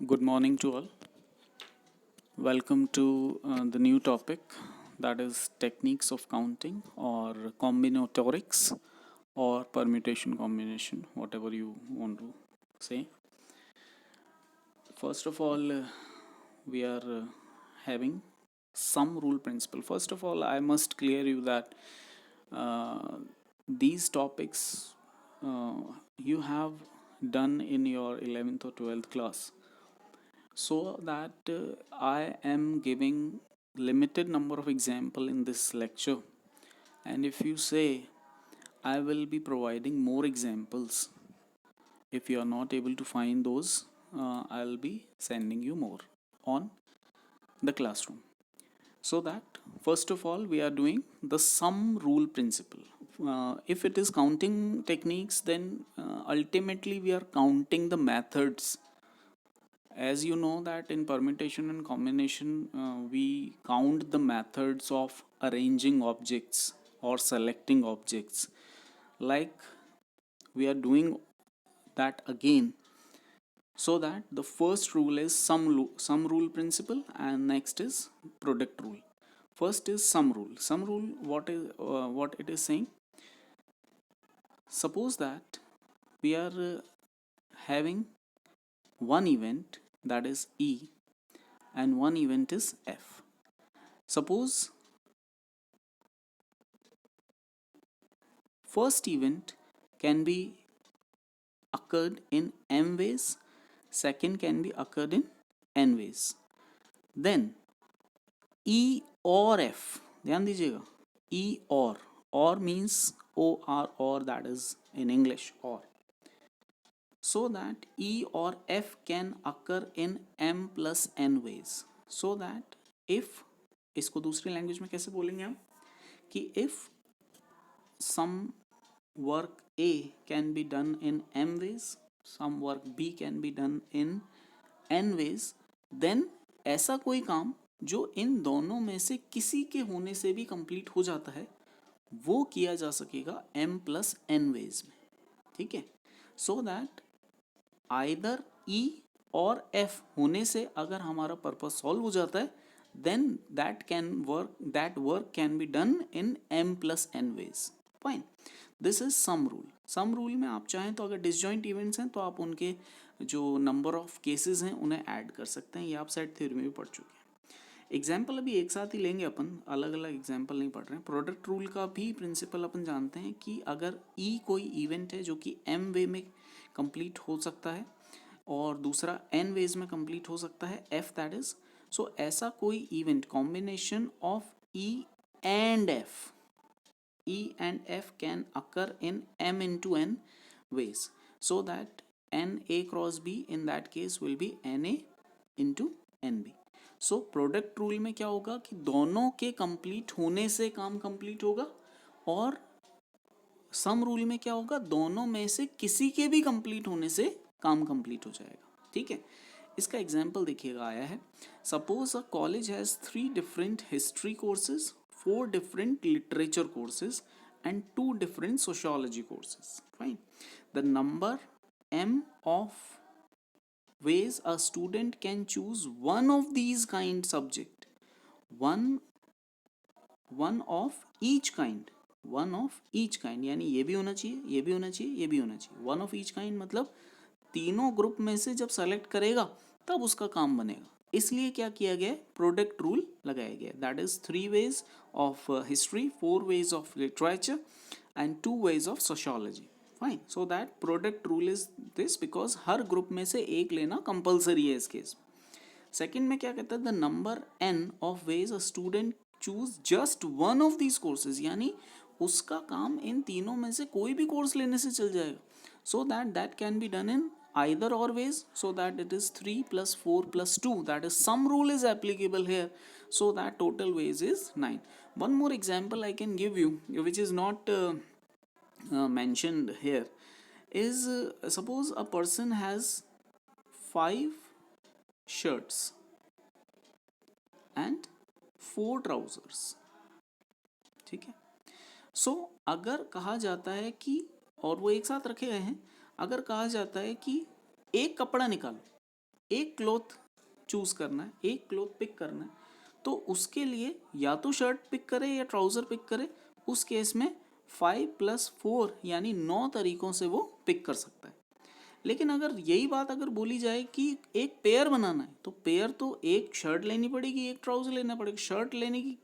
Good morning to all. Welcome to the new topic, that is techniques of counting or combinatorics or permutation combination, whatever you want to say. First of all, we are having sum rule principle. First of all, I must clear you that uh, these topics uh, you have done in your 11th or 12th class, so that I am giving limited number of example in this lecture, and if you say I will be providing more examples, if you are not able to find those, I'll be sending you more on the classroom. So that first of all we are doing the sum rule principle. If it is counting techniques, then ultimately we are counting the methods. As you know that in permutation and combination, we count the methods of arranging objects or selecting objects. Like we are doing that again. So that the first rule is sum rule principle, and next is product rule. First is sum rule. Sum rule, what it is saying? Suppose that we are having one event, that is E, and one event is F. Suppose first event can be occurred in m ways, second can be occurred in n ways. Then E or F, ध्यान दीजिएगा, E or means or that is in English or. So that E or F can occur in m plus n ways. So that if, इसको दूसरी language में कैसे बोलेंगे हम, कि if some work A can be done in m ways, some work B can be done in n ways, then ऐसा कोई काम जो इन दोनों में से किसी के होने से भी कंप्लीट हो जाता है वो किया जा सकेगा m प्लस n वेज में. ठीक है. सो दैट आइदर E और F होने से अगर हमारा पर्पस सॉल्व हो जाता है, then that work can be done in m plus n ways. Fine. This is sum rule. Sum rule में आप चाहें तो अगर डिसजॉइंट इवेंट्स हैं तो आप उनके जो नंबर ऑफ केसेस हैं उन्हें ऐड कर सकते हैं. ये आप सेट थ्योरी में भी पढ़ चुके हैं. एग्जाम्पल अभी एक साथ ही लेंगे अपन, अलग अलग एग्जाम्पल नहीं पढ़ रहे हैं. प्रोडक्ट रूल का भी प्रिंसिपल अपन जानते हैं कि अगर ई कोई इवेंट है जो कि एम वे में कंप्लीट हो सकता है और दूसरा एन वेज में कंप्लीट हो सकता है, एफ दैट इज. सो ऐसा कोई event combination of E and F, E and F can occur in M into N ways, so that NA cross B in that case will be NA into NB. So product rule में क्या होगा कि दोनों के complete होने से काम complete होगा, और सम रूल में क्या होगा, दोनों में से किसी के भी कंप्लीट होने से काम कंप्लीट हो जाएगा. ठीक है. इसका एग्जाम्पल देखिएगा आया है. Suppose a college has 3 different history courses, 4 different literature courses and 2 different sociology courses. Fine. The number m of ways a student can choose one of these kind subject, one of each kind, one of each kind यानी ये भी होना चाहिए, ये भी होना चाहिए, ये भी होना चाहिए. One of each kind मतलब तीनों ग्रुप में से जब सेलेक्ट करेगा तब उसका काम बनेगा. इसलिए क्या किया गया, प्रोडक्ट रूल लगाया गया. That is 3 ways of history, 4 ways of literature and 2 ways of sociology. Fine. So that product rule is this because her group में से एक लेना कंपलसरी है इस केस. सेकेंड में क्या कहता है, the number n of ways a student choose just one of these courses, यानी उसका काम इन तीनों में से कोई भी कोर्स लेने से चल जाएगा. So that can be done in either or ways, so that it is 3 plus 4 plus 2, that is sum rule is applicable here, so that total ways is 9. One more example I can give you which is not mentioned here is suppose a person has 5 shirts and 4 trousers. ठीक है. सो अगर कहा जाता है कि, और वो एक साथ रखे गए हैं, अगर कहा जाता है कि एक कपड़ा निकालो, एक क्लॉथ चूज करना है, एक क्लॉथ पिक करना है, तो उसके लिए या तो शर्ट पिक करे या ट्राउज़र पिक करे, उस केस में 5+4 यानी 9 तरीकों से वो पिक कर सकता है। लेकिन अगर यही बात अगर बोली जाए कि एक पेयर बनाना है, तो पेयर तो एक शर्ट लेनी पड़ेगी, एक ट्राउज़र लेना पड़ेगा। शर्ट लेने की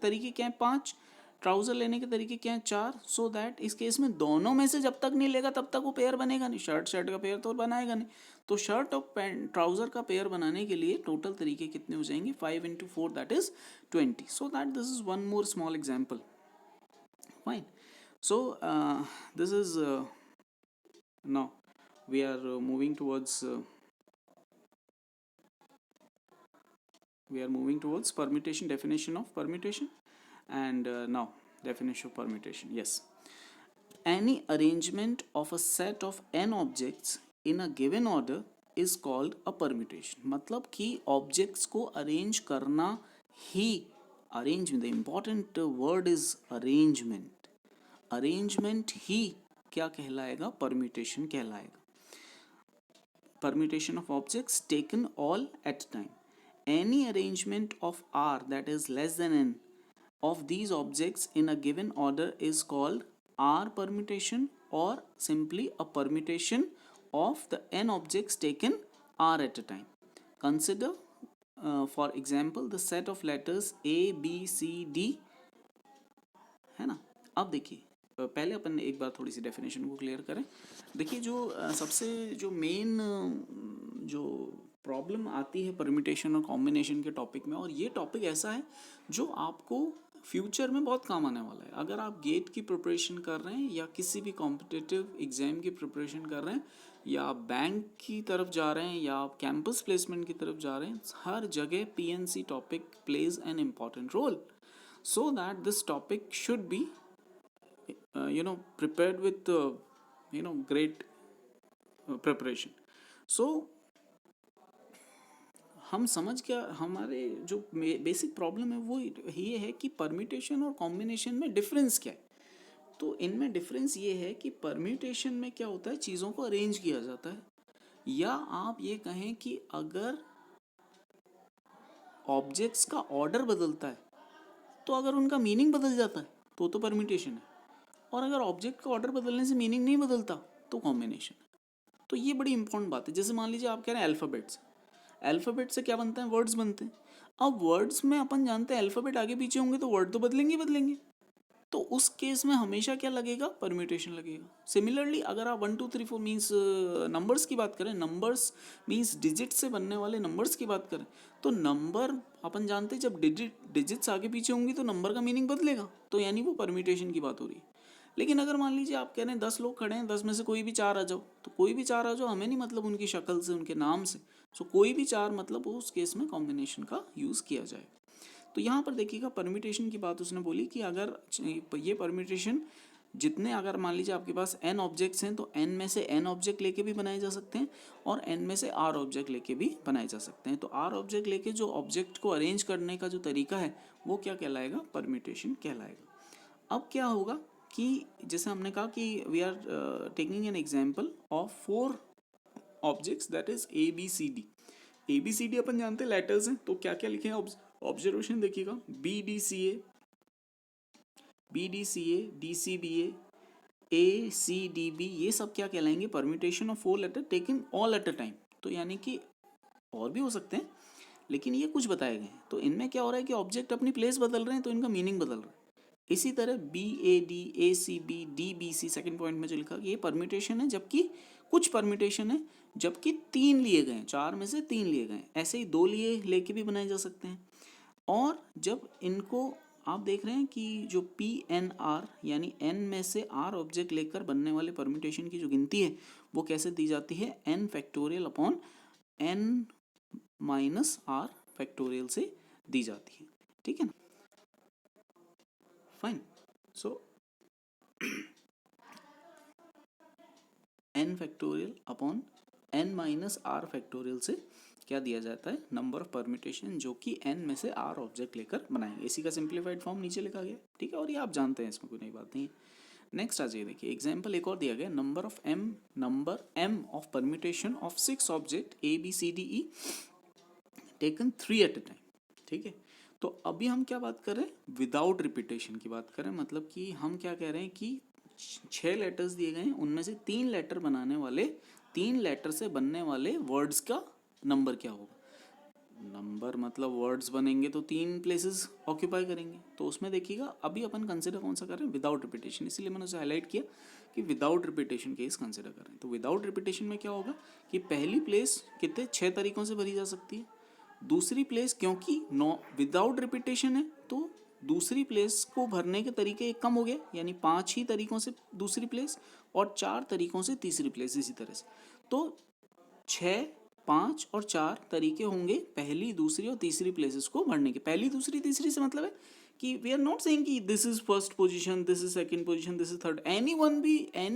तरीके क्या है 5, ट्राउज़र लेने के तरीके क्या है 4, सो दैट इस केस में दोनों में से जब तक नहीं लेगा तब तक वो पेयर बनेगा नहीं, शर्ट शर्ट का पेयर तो बनाएगा नहीं। तो शर्ट और पैंट ट्राउज़र का पेयर बनाने के लिए टोटल तरीके कितने हो जाएंगे 5 × 4 that is 20। So that this is one more small example. Fine. So this is now we are moving towards permutation, definition of permutation. And now definition of permutation. Yes, any arrangement of a set of n objects in a given order is called a permutation. मतलब कि objects को arrange करना ही, arrangement, the important word is arrangement, arrangement ही क्या कहलाएगा, permutation कहलाएगा। Permutation of objects taken all at a time. Any arrangement of R that is less than n of these objects in a given order is called R permutation, or simply a permutation of the n objects taken R at a time. Consider for example the set of letters A B C D, है ना। अब देखिए पहले अपन एक बार थोड़ी सी definition को clear करें। देखिए जो सबसे जो मेन जो प्रॉब्लम आती है परम्यूटेशन और कॉम्बिनेशन के टॉपिक में, और ये टॉपिक ऐसा है जो आपको फ्यूचर में बहुत काम आने वाला है। अगर आप गेट की प्रिपरेशन कर रहे हैं या किसी भी कॉम्पिटिटिव एग्जाम की प्रिपरेशन कर रहे हैं, या आप बैंक की तरफ जा रहे हैं, या आप कैंपस प्लेसमेंट की तरफ जा रहे हैं, हर जगह PNC topic plays an important role, so that this topic should be prepared with great preparation. So हम समझ क्या, हमारे जो बेसिक प्रॉब्लम है वो ये है कि परम्यूटेशन और कॉम्बिनेशन में डिफरेंस क्या है। तो इनमें डिफरेंस ये है कि परम्यूटेशन में क्या होता है, चीज़ों को अरेंज किया जाता है, या आप ये कहें कि अगर ऑब्जेक्ट्स का ऑर्डर बदलता है तो अगर उनका मीनिंग बदल जाता है तो परम्यूटेशन है, और अगर ऑब्जेक्ट का ऑर्डर बदलने से मीनिंग नहीं बदलता तो कॉम्बिनेशन है। तो ये बड़ी इंपॉर्टेंट बात है। जैसे मान लीजिए आप कह रहे हैं अल्फ़ाबेट्स, अल्फ़ाबेट से क्या बनता है, वर्ड्स बनते हैं। अब वर्ड्स में अपन जानते हैं अल्फ़ाबेट आगे पीछे होंगे तो वर्ड तो बदलेंगे बदलेंगे, तो उस केस में हमेशा क्या लगेगा, परम्यूटेशन लगेगा। सिमिलरली अगर आप 1 2 3 4 मीन्स नंबर्स की बात करें, नंबर्स मीन्स डिजिट से बनने वाले नंबर्स की बात करें, तो नंबर अपन जानते हैं जब डिजिट्स आगे पीछे होंगी तो नंबर का मीनिंग बदलेगा, तो यानी वो परम्यूटेशन की बात हो रही है। लेकिन अगर मान लीजिए आप कह रहे हैं 10 लोग खड़े हैं, 10 में से कोई भी 4 आ जाओ, तो कोई भी 4 आ जाओ हमें नहीं मतलब उनकी शक्ल से, उनके नाम से, सो कोई भी 4 मतलब उस केस में कॉम्बिनेशन का यूज़ किया जाए। तो यहाँ पर देखिएगा परम्यूटेशन की बात उसने बोली कि अगर ये परम्यूटेशन जितने, अगर मान लीजिए आपके पास n ऑब्जेक्ट्स हैं तो n में से n ऑब्जेक्ट लेके भी बनाए जा सकते हैं, और n में से r ऑब्जेक्ट लेके भी बनाए जा सकते हैं। तो r ऑब्जेक्ट लेके जो ऑब्जेक्ट को अरेंज करने का जो तरीका है वो क्या कहलाएगा, परम्यूटेशन कहलाएगा। अब क्या होगा कि जैसे हमने कहा कि we are taking an example of 4 objects that is ABCD। ABCD अपन जानते हैं लेटर्स हैं, तो क्या क्या लिखे हैं ऑब्जर्वेशन देखिएगा, BDCA, DCBA, ACDB, ये सब क्या कहलाएंगे, permutation of 4 letter taken all at a time. तो यानी कि और भी हो सकते हैं लेकिन ये कुछ बताए गए हैं। तो इनमें क्या हो रहा है कि ऑब्जेक्ट अपनी प्लेस बदल रहे हैं तो इनका मीनिंग बदल रहा है। इसी तरह BAD, ACB, DBC second point में जो लिखा कि ये परम्यूटेशन है, जबकि कुछ परम्यूटेशन है जबकि 3 लिए गए हैं, 4 में से 3 लिए गए, ऐसे ही 2 लिए लेके भी बनाए जा सकते हैं। और जब इनको आप देख रहे हैं कि जो PNR यानी n में से r ऑब्जेक्ट लेकर बनने वाले परम्यूटेशन की जो गिनती है वो कैसे दी जाती है, n factorial upon n minus r factorial से दी जाती है। ठीक है ना, फाइन। सो n factorial upon n minus r factorial से क्या दिया जाता है, नंबर ऑफ परम्यूटेशन जो कि n में से r ऑब्जेक्ट लेकर बनाएंगे। इसी का सिंप्लीफाइड फॉर्म नीचे लिखा गया, ठीक है, और ये आप जानते हैं, इसमें कोई नई बात नहीं है। नेक्स्ट आ जाइए, देखिए एग्जाम्पल एक और दिया गया, number M of permutation of 6 object A B C D E taken 3 at a time. ठीक है, तो अभी हम क्या बात कर रहे हैं, विदाउट रिपीटेशन की बात कर रहे हैं। मतलब कि हम क्या कह रहे हैं कि 6 लेटर्स दिए गए हैं, उनमें से 3 लेटर बनाने वाले, 3 लेटर से बनने वाले वर्ड्स का नंबर क्या होगा। नंबर मतलब वर्ड्स बनेंगे तो 3 प्लेसेस ऑक्यूपाई करेंगे, तो उसमें देखिएगा अभी अपन कंसिडर कौन सा कर रहे हैं, विदाउट रिपीटेशन। इसीलिए मैंने उसे हाईलाइट किया कि विदाउट रिपीटेशन केस कंसिडर कर रहे हैं। तो विदाउट रिपीटेशन में क्या होगा कि पहली प्लेस कितने 6 तरीकों से भरी जा सकती है, दूसरी प्लेस क्योंकि नो विदाउट रिपीटेशन है तो दूसरी प्लेस को भरने के तरीके एक कम हो गए, यानी 5 ही तरीकों से दूसरी प्लेस और 4 तरीकों से तीसरी प्लेस, इसी तरह से। तो 6, 5 और 4 तरीके होंगे पहली, दूसरी और तीसरी प्लेसेस को भरने के। पहली, दूसरी, तीसरी से मतलब है कि वी आर नॉट सेइंग कि this is first position, this is second position, this is third. Any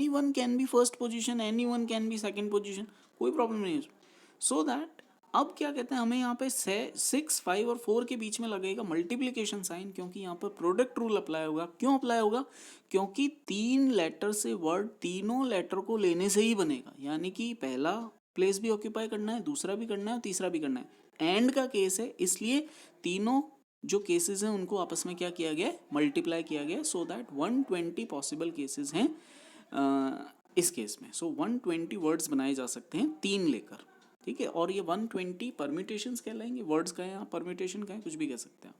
one can be first position, any one can be second position, कोई प्रॉब्लम नहीं है। सो दैट अब क्या कहते हैं, हमें यहाँ पे 6, 5 और 4 के बीच में लगेगा मल्टीप्लिकेशन साइन, क्योंकि यहाँ पर प्रोडक्ट रूल अप्लाई होगा। क्यों अप्लाई होगा, क्योंकि 3 लेटर से वर्ड तीनों लेटर को लेने से ही बनेगा, यानी कि पहला प्लेस भी ऑक्यूपाई करना है, दूसरा भी करना है और तीसरा भी करना है। एंड का केस है, इसलिए तीनों जो केसेस हैं उनको आपस में क्या किया गया है, मल्टीप्लाई किया गया, सो दैट 120 पॉसिबल केसेस हैं इस केस में। सो 120 वर्ड्स बनाए जा सकते हैं 3 लेकर। ठीक है, और ये 120 परम्यूटेशंस कहलाएंगे, वर्ड्स का है यहाँ, परम्यूटेशन का है, कुछ भी कह सकते हैं।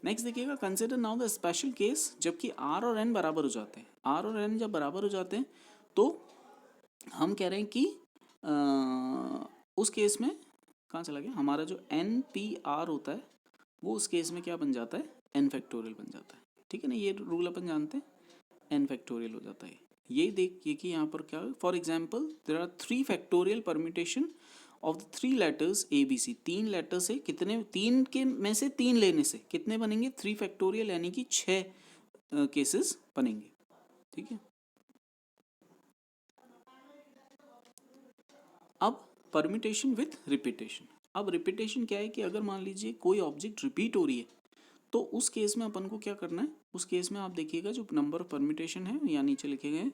नेक्स्ट देखिएगा, consider now the special case जबकि आर और एन बराबर हो जाते हैं। आर और एन जब बराबर हो जाते हैं तो हम कह रहे हैं कि उस केस में कहाँ चला गया हमारा, जो एन पी आर होता है वो उस केस में क्या बन जाता है, एन फैक्टोरियल बन जाता है। ठीक है ना, ये रूल अपन जानते हैं, एन फैक्टोरियल हो जाता है। ये देखिए कि यहाँ पर क्या, for example there are 3 factorial permutation of the 3 letters A B C. 3 letter से कितने, 3 के में से 3 लेने से कितने बनेंगे, 3 फैक्टोरियल, यानी कि 6 केसेस बनेंगे। ठीक है, अब परम्यूटेशन विथ रिपीटेशन। अब रिपीटेशन क्या है कि अगर मान लीजिए कोई ऑब्जेक्ट रिपीट हो रही है तो उस केस में अपन को क्या करना है, उस केस में आप देखिएगा जो नंबर ऑफ परम्यूटेशन है यहाँ नीचे लिखे गए हैं,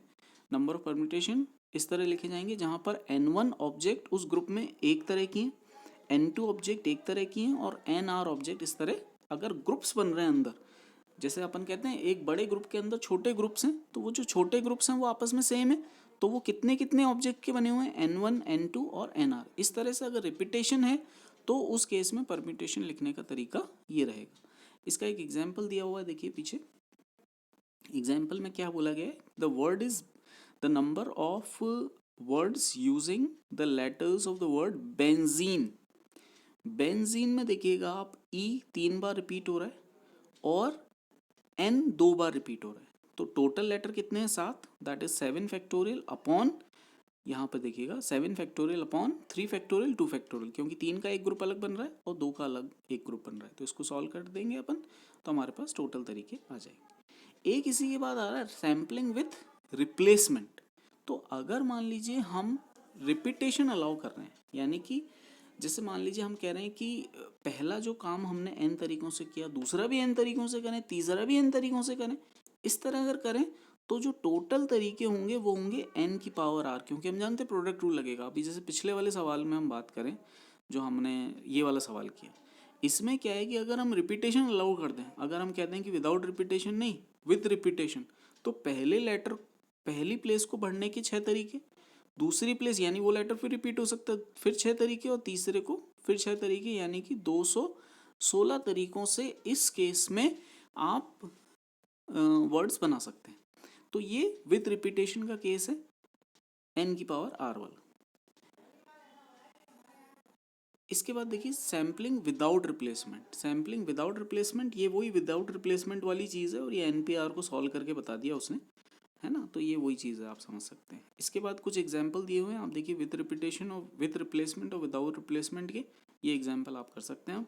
नंबर ऑफ परम्यूटेशन इस तरह लिखे जाएंगे जहाँ पर n1 ऑब्जेक्ट उस ग्रुप में एक तरह की हैं, n2 ऑब्जेक्ट एक तरह की हैं और nr ऑब्जेक्ट इस तरह अगर ग्रुप्स बन रहे हैं अंदर। जैसे अपन कहते हैं एक बड़े ग्रुप के अंदर छोटे ग्रुप्स हैं, तो वो जो छोटे ग्रुप्स हैं वो आपस में सेम है, तो वो कितने कितने ऑब्जेक्ट के बने हुए हैं, n1, n2 और nr। इस तरह से अगर रिपीटेशन है तो उस केस में परम्यूटेशन लिखने का तरीका ये रहेगा। इसका एक एग्जाम्पल दिया हुआ है, देखिए पीछे एग्जाम्पल में क्या बोला गया है, the word is the number of words using the letters of the word benzene. Benzene में देखिएगा आप ई 3 बार रिपीट हो रहा है और एन 2 बार रिपीट हो रहा है, तो टोटल लेटर कितने हैं, 7, दैट इज 7 फैक्टोरियल अपॉन, यहाँ पर देखिएगा 7 फैक्टोरियल अपॉन 3 फैक्टोरियल 2 फैक्टोरियल, क्योंकि 3 का एक ग्रुप अलग बन रहा है और 2 का अलग एक ग्रुप बन रहा है, तो इसको सॉल्व कर देंगे अपन तो हमारे पास टोटल तरीके आ जाएंगे। एक इसी के बाद आ रहा है सैम्पलिंग विथ रिप्लेसमेंट। तो अगर मान लीजिए हम रिपीटेशन अलाउ कर रहे हैं, यानी कि जैसे मान लीजिए हम कह रहे हैं कि पहला जो काम हमने n तरीकों से किया, दूसरा भी n तरीकों से करें, तीसरा भी n तरीकों से करें, इस तरह अगर करें तो जो टोटल तरीके होंगे वो होंगे n की पावर r, क्योंकि हम जानते हैं प्रोडक्ट रूल लगेगा। अभी जैसे पिछले वाले सवाल में हम बात करें, जो हमने ये वाला सवाल किया, इसमें क्या है कि अगर हम रिपीटेशन अलाउ कर दें, अगर हम कहते हैं कि विदाउट रिपीटेशन नहीं विथ रिपीटेशन, तो पहले लेटर पहली प्लेस को भरने के 6 तरीके, दूसरी प्लेस यानी वो लेटर फिर रिपीट हो सकता है फिर 6 तरीके, और तीसरे को फिर 6 तरीके, यानी कि 216 तरीकों से इस केस में आप वर्ड्स बना सकते हैं। तो ये विथ रिपीटेशन का केस है, n की पावर r वाला। इसके बाद देखिए sampling without replacement. Sampling without replacement, ये वही विदाउट रिप्लेसमेंट वाली चीज़ है और ये NPR को सॉल्व करके बता दिया उसने, है ना, तो ये वही चीज़ है, आप समझ सकते हैं। इसके बाद कुछ एग्जाम्पल दिए हुए हैं, आप देखिए विथ रिपीटेशन और विथ रिप्लेसमेंट और विदाउट रिप्लेसमेंट के, ये एग्जाम्पल आप कर सकते हैं।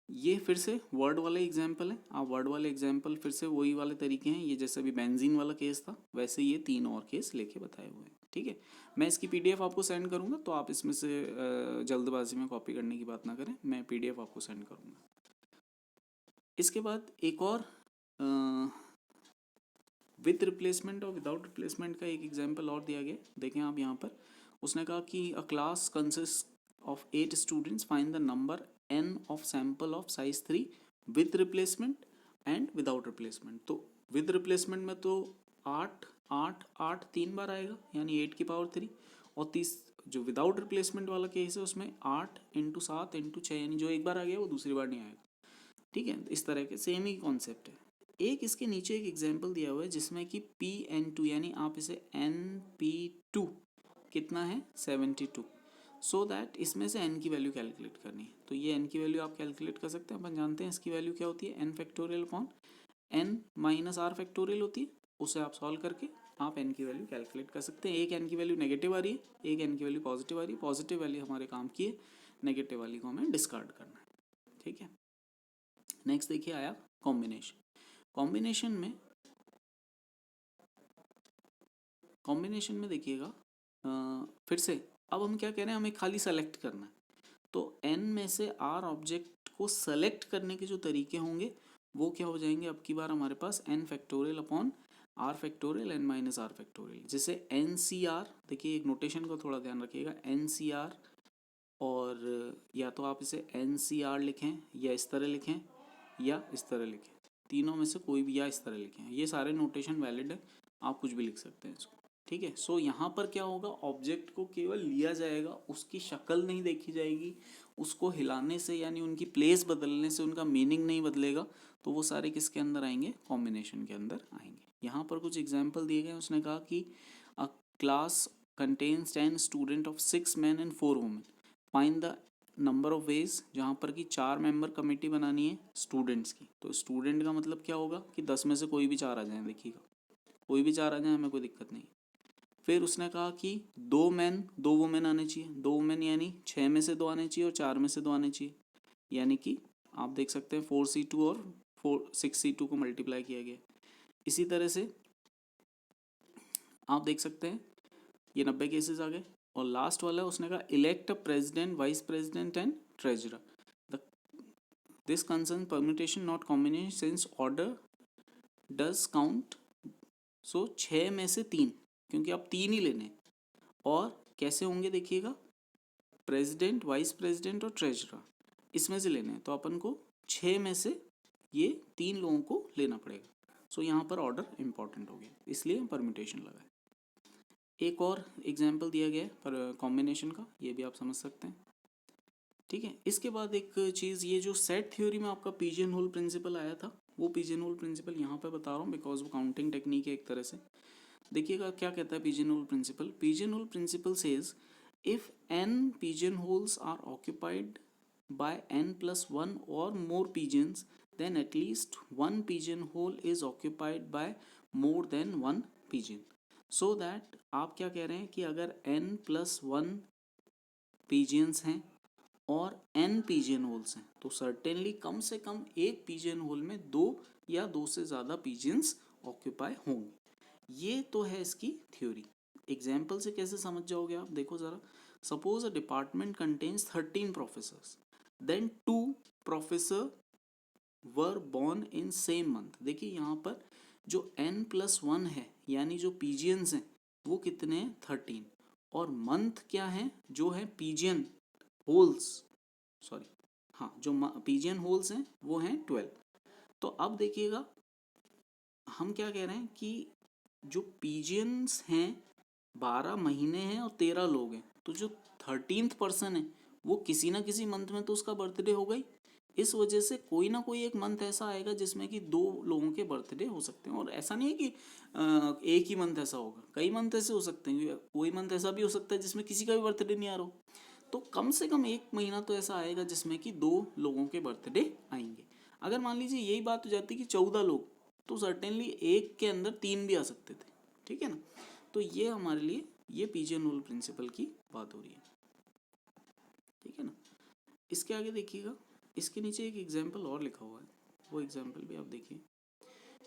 ये फिर से वर्ड वाले एग्जाम्पल है, आप वर्ड वाले एग्जाम्पल फिर से वही वाले तरीके हैं, ये जैसे अभी बेंजीन वाला केस था वैसे ये 3 और केस लेके बताए हुए हैं। ठीक है, मैं इसकी PDF आपको सेंड करूँगा, तो आप इसमें से जल्दबाजी में कॉपी करने की बात ना करें, मैं PDF आपको सेंड करूँगा। इसके बाद एक और विथ रिप्लेसमेंट और विदाउट रिप्लेसमेंट का एक एग्जाम्पल और दिया गया, देखें आप यहाँ पर। उसने कहा कि अ class consist of 8 students, find the number n of sample of size 3 with replacement and without replacement. तो विद रिप्लेसमेंट में तो 8 8 8 3 बार आएगा, यानी 8 की पावर 3। और जो विदाउट रिप्लेसमेंट वाला केस है उसमें 8 इंटू 7 इंटू 6, यानी जो एक बार आ गया वो दूसरी बार नहीं आएगा। ठीक है, इस तरह के सेम ही कॉन्सेप्ट है। एक इसके नीचे एक एग्जांपल दिया हुआ है जिसमें कि Pn2, यानी आप इसे Np2 कितना है 72, सो दैट इसमें से n की वैल्यू कैलकुलेट करनी है। तो ये n की वैल्यू आप कैलकुलेट कर सकते हैं, अपन जानते हैं इसकी वैल्यू क्या होती है, n factorial upon n minus r factorial होती है। उसे आप सॉल्व करके आप n की वैल्यू कैलकुलेट कर सकते हैं। एक n की वैल्यू नेगेटिव आ रही है, एक n की वैल्यू पॉजिटिव आ रही है। पॉजिटिव वैल्यू हमारे काम की है, नेगेटिव वाली को हमें डिस्कार्ड करना है। ठीक है, नेक्स्ट देखिए आया कॉम्बिनेशन। कॉम्बिनेशन में देखिएगा फिर से अब हम क्या कह रहे हैं, हमें खाली सेलेक्ट करना है। तो n में से r ऑब्जेक्ट को सेलेक्ट करने के जो तरीके होंगे वो क्या हो जाएंगे, अब की बार हमारे पास n factorial upon r factorial n minus r factorial. जैसे NCR, देखिए एक नोटेशन को थोड़ा ध्यान रखिएगा, NCR, और या तो आप इसे NCR लिखें या इस तरह लिखें या इस तरह लिखें, तीनों में से कोई भी, या इस तरह लिखें, ये सारे नोटेशन वैलिड है, आप कुछ भी लिख सकते हैं इसको। ठीक है, सो यहाँ पर क्या होगा, ऑब्जेक्ट को केवल लिया जाएगा, उसकी शक्ल नहीं देखी जाएगी, उसको हिलाने से यानी उनकी प्लेस बदलने से उनका मीनिंग नहीं बदलेगा। तो वो सारे किसके अंदर आएंगे, कॉम्बिनेशन के अंदर आएंगे। यहाँ पर कुछ एग्जाम्पल दिए गए, उसने कहा कि अ class contains 10 student of 6 men and 4 women, find the number of ways, जहाँ पर कि 4 मेंबर कमेटी बनानी है स्टूडेंट्स की। तो स्टूडेंट का मतलब क्या होगा कि 10 में से कोई भी 4 आ जाए, देखिएगा कोई भी 4 आ जाए, हमें कोई दिक्कत नहीं। फिर उसने कहा कि 2 मैन 2 वुमेन आने चाहिए, 2 वुमेन यानी 6 में से 2 आने चाहिए और 4 में से 2 आने चाहिए, यानी कि आप देख सकते हैं 4c2 और 6c2 को मल्टीप्लाई किया गया। इसी तरह से आप देख सकते हैं ये 90 केसेस आ गए। और लास्ट वाला उसने कहा elect a president, vice president and treasurer, this concern permutation not combination since order does count. So 6 में से 3, क्योंकि आप 3 ही लेने, और कैसे होंगे देखिएगा, प्रेसिडेंट, वाइस प्रेसिडेंट और ट्रेजरर इसमें से लेने हैं, तो अपन को 6 में से ये 3 लोगों को लेना पड़ेगा। सो यहाँ पर ऑर्डर इंपॉर्टेंट हो गया, इसलिए परम्यूटेशन लगा है। एक और एग्जाम्पल दिया गया है पर कॉम्बिनेशन का, ये भी आप समझ सकते हैं। ठीक है, इसके बाद एक चीज़, ये जो सेट थ्योरी में आपका पिजन होल प्रिंसिपल आया था, वो पिजन होल प्रिंसिपल यहाँ पे बता रहा हूँ बिकॉज वो काउंटिंग टेक्निक है एक तरह से। देखिएगा क्या कहता है pigeon hole principle. Pigeon hole principle says if n pigeon holes are occupied by n+1 or more pigeons, then at least one pigeonhole is occupied by more than one pigeon. So that आप क्या कह रहे हैं कि अगर n+1 pigeons हैं और n pigeon holes हैं, तो सर्टेनली कम से कम एक पिजन होल में 2 या 2 से ज़्यादा पिजन्स ऑक्यूपाई होंगे। ये तो है इसकी थ्योरी। एग्जाम्पल से कैसे समझ जाओगे आप, देखो ज़रा। Suppose a department contains 13 professors, then 2 professor were born in same month. देखिए यहाँ पर जो n+1 है यानी जो पिजियंस हैं वो कितने हैं 13, और मंथ क्या है, जो है पिजियन होल्स, सॉरी हाँ, जो पिजियन होल्स हैं वो हैं 12। तो अब देखिएगा हम क्या कह रहे हैं कि जो पिजियंस हैं 12 महीने हैं और 13 लोग हैं, तो जो 13th पर्सन है वो किसी ना किसी मंथ में तो उसका बर्थडे होगा ही। इस वजह से कोई ना कोई एक मंथ ऐसा आएगा जिसमें कि 2 लोगों के बर्थडे हो सकते हैं। और ऐसा नहीं है कि एक ही मंथ ऐसा होगा, कई मंथ ऐसे हो सकते हैं। कोई मंथ ऐसा भी हो सकता है जिसमें किसी का भी बर्थडे नहीं आ रहा हो। तो कम से कम एक महीना तो ऐसा आएगा जिसमें कि 2 लोगों के बर्थडे आएंगे। अगर मान लीजिए यही बात हो जाती कि 14 लोग, तो सर्टेनली एक के अंदर 3 भी आ सकते थे। ठीक है ना, तो ये हमारे लिए ये पिजन होल प्रिंसिपल की बात हो रही है। ठीक है ना, इसके आगे देखिएगा, इसके नीचे एक एग्जाम्पल और लिखा हुआ है, वो एग्जाम्पल भी आप देखिए।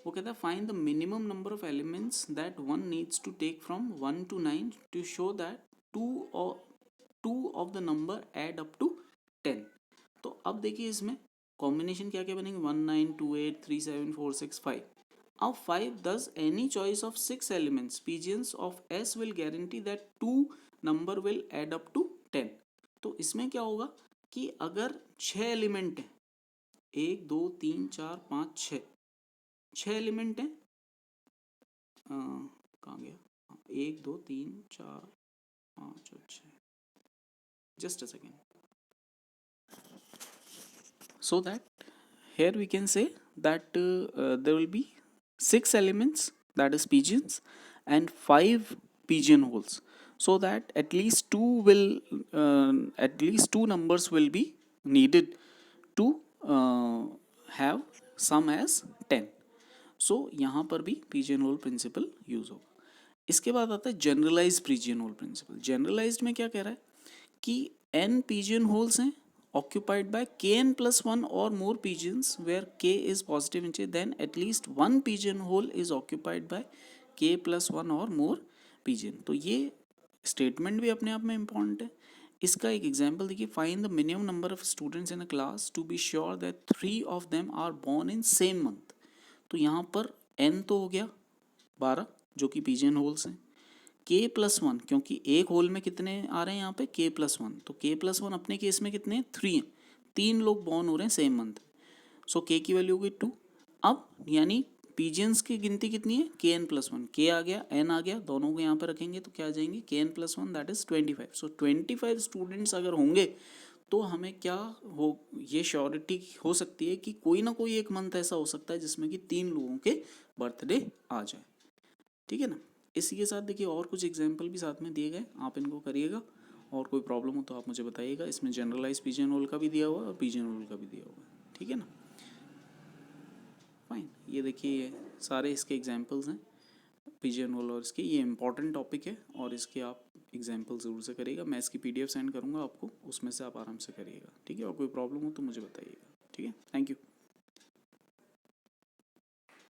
वो कहता है find the minimum number of elements that one needs to take from 1 to 9 to show that two of the number add up to 10। तो अब देखिए इसमें कॉम्बिनेशन क्या क्या बनेंगे, 1 9 2 8 3 7 4 6 5। Of 5, thus any choice of 6 elements pigeons of S will guarantee that 2 number will add up to 10. तो इसमें क्या होगा कि अगर 6 एलिमेंट है, 1 2 3 4 5 6, 6 एलिमेंट है, कहाँ गया, 1 2 3 4 5 और 6, just a second. So that here we can say that there will be 6 elements, that is pigeons, and 5 pigeonholes, so that at least two numbers will be needed to have sum as 10. सो यहाँ पर भी pigeon hole principal use होगा. इसके बाद आता है generalize pigeon hole principle. Generalized में क्या कह रहा है कि n पिजन होल्स हैं occupied by kn plus 1 or more pigeons where k is positive in chain, then at least one pigeonhole is occupied by k plus 1 or more pigeon. तो ये statement भी अपने आप में इम्पॉर्टेंट है. इसका एक एग्जांपल देखिए, find the minimum number of students in a class to be sure that 3 of them are born in same month. तो यहाँ पर n तो हो गया 12 जो कि पिजन होल्स हैं, k प्लस 1 क्योंकि एक होल में कितने आ रहे हैं यहाँ पे k प्लस 1, तो k प्लस 1 अपने केस में कितने 3 हैं, 3 लोग बॉर्न हो रहे हैं सेम मंथ. सो k की वैल्यू होगी 2. अब यानी पिजन्स की गिनती कितनी है, kn प्लस 1, k आ गया n आ गया, दोनों को यहाँ पर रखेंगे तो क्या आ जाएंगे kn plus 1 that is 25. So 25 students अगर होंगे तो हमें क्या हो, ये श्योरिटी हो सकती है कि कोई ना कोई एक मंथ ऐसा हो सकता है जिसमें कि 3 लोगों के बर्थडे आ जाए. ठीक है ना. इसी के साथ देखिए और कुछ एग्जाम्पल भी साथ में दिए गए, आप इनको करिएगा, और कोई प्रॉब्लम हो तो आप मुझे बताइएगा. इसमें जनरलाइज पिजन होल का भी दिया हुआ है और पिजन होल का भी दिया हुआ है. ठीक है ना. फाइन. ये देखिए ये सारे इसके एग्जाम्पल्स हैं पिजन होल और इसके, ये इंपॉर्टेंट टॉपिक है और इसके आप एग्जाम्पल ज़रूर से करिएगा. मैं इसकी PDF सेंड करूँगा आपको, उसमें से आप आराम से करिएगा. ठीक है. और कोई प्रॉब्लम हो तो मुझे बताइएगा. ठीक है. Thank you.